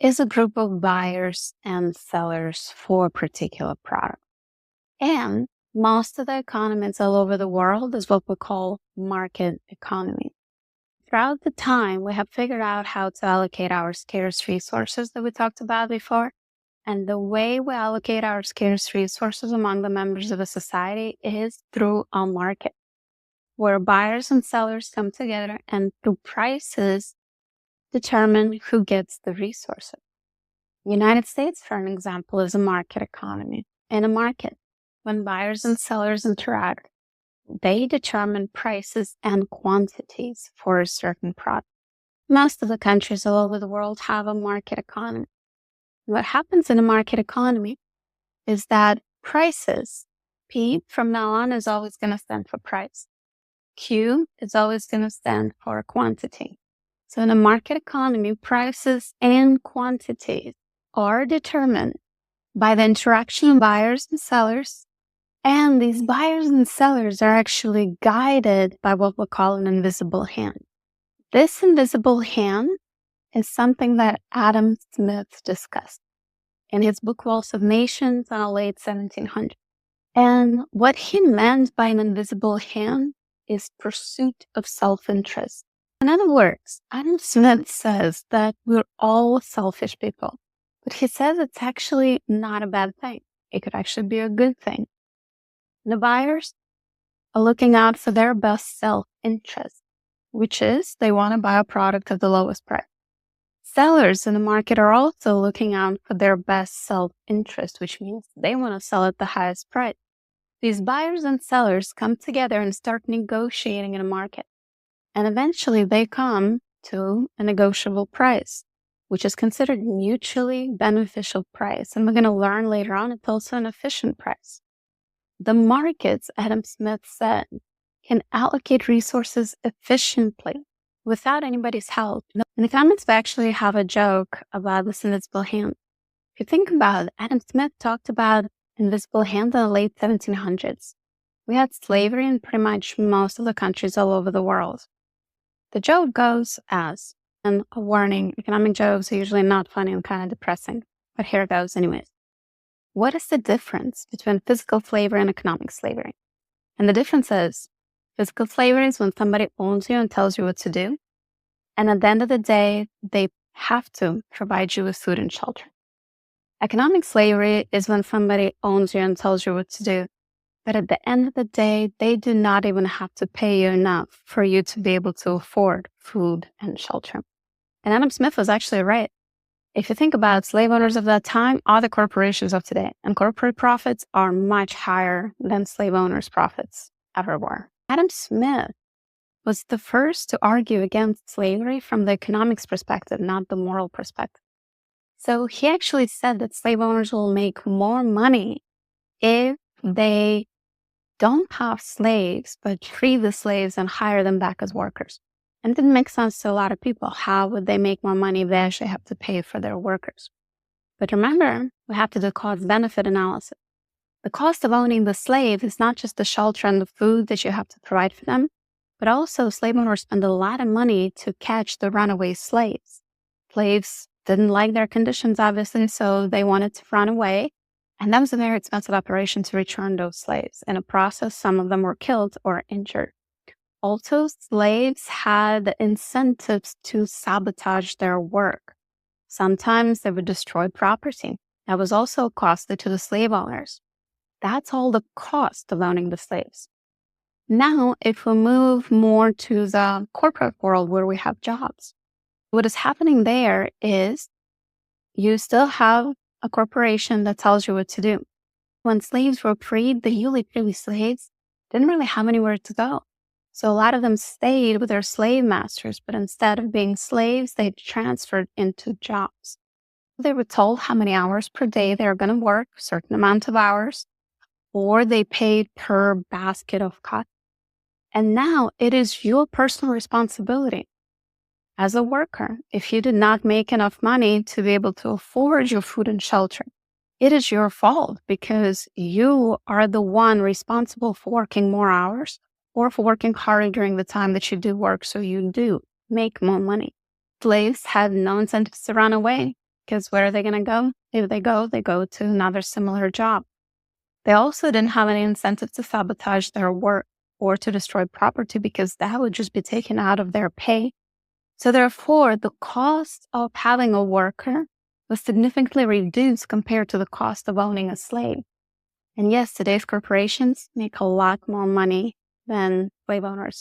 is a group of buyers and sellers for a particular product. And most of the economies all over the world is what we call market economy. Throughout the time, we have figured out how to allocate our scarce resources that we talked about before. And the way we allocate our scarce resources among the members of a society is through a market, where buyers and sellers come together and through prices determine who gets the resources. The United States, for an example, is a market economy. In a market, when buyers and sellers interact, they determine prices and quantities for a certain product. Most of the countries all over the world have a market economy. What happens in a market economy is that prices, P from now on is always going to stand for price. Q is always going to stand for quantity. So in a market economy, prices and quantities are determined by the interaction of buyers and sellers. And these buyers and sellers are actually guided by what we call an invisible hand. This invisible hand is something that Adam Smith discussed in his book Wealth of Nations in the late 1700s. And what he meant by an invisible hand is pursuit of self-interest. In other words, Adam Smith says that we're all selfish people, but he says it's actually not a bad thing. It could actually be a good thing. The buyers are looking out for their best self-interest, which is they want to buy a product at the lowest price. Sellers in the market are also looking out for their best self-interest, which means they want to sell at the highest price. These buyers and sellers come together and start negotiating in a market. And eventually they come to a negotiable price, which is considered mutually beneficial price. And we're going to learn later on, it's also an efficient price. The markets, Adam Smith said, can allocate resources efficiently without anybody's help. In the comments, we actually have a joke about this invisible hand. If you think about it, Adam Smith talked about invisible hand in the late 1700s. We had slavery in pretty much most of the countries all over the world. The joke goes as, and a warning, economic jokes are usually not funny and kind of depressing, but here it goes anyways. What is the difference between physical slavery and economic slavery? And the difference is, physical slavery is when somebody owns you and tells you what to do. And at the end of the day, they have to provide you with food and shelter. Economic slavery is when somebody owns you and tells you what to do. But at the end of the day, they do not even have to pay you enough for you to be able to afford food and shelter. And Adam Smith was actually right. If you think about slave owners of that time, are the corporations of today, and corporate profits are much higher than slave owners' profits ever were. Adam Smith was the first to argue against slavery from the economics perspective, not the moral perspective. So he actually said that slave owners will make more money if they don't have slaves, but free the slaves and hire them back as workers. And it didn't make sense to a lot of people. How would they make more money if they actually have to pay for their workers? But remember, we have to do cost-benefit analysis. The cost of owning the slave is not just the shelter and the food that you have to provide for them, but also slave owners spend a lot of money to catch the runaway slaves. Slaves didn't like their conditions, obviously, so they wanted to run away. And that was a very expensive operation to return those slaves. In a process, some of them were killed or injured. Also, slaves had incentives to sabotage their work. Sometimes they would destroy property. That was also costly to the slave owners. That's all the cost of owning the slaves. Now, if we move more to the corporate world where we have jobs, what is happening there is you still have a corporation that tells you what to do. When slaves were freed, the newly freed slaves didn't really have anywhere to go. So a lot of them stayed with their slave masters, but instead of being slaves, they transferred into jobs. They were told how many hours per day they're going to work, a certain amount of hours, or they paid per basket of cotton. And now it is your personal responsibility as a worker. If you did not make enough money to be able to afford your food and shelter, it is your fault because you are the one responsible for working more hours or for working harder during the time that you do work so you do make more money. Slaves had no incentives to run away. because where are they going to go? If they go to another similar job. They also didn't have any incentive to sabotage their work or to destroy property because that would just be taken out of their pay. So therefore, the cost of having a worker was significantly reduced compared to the cost of owning a slave. And yes, today's corporations make a lot more money than slave owners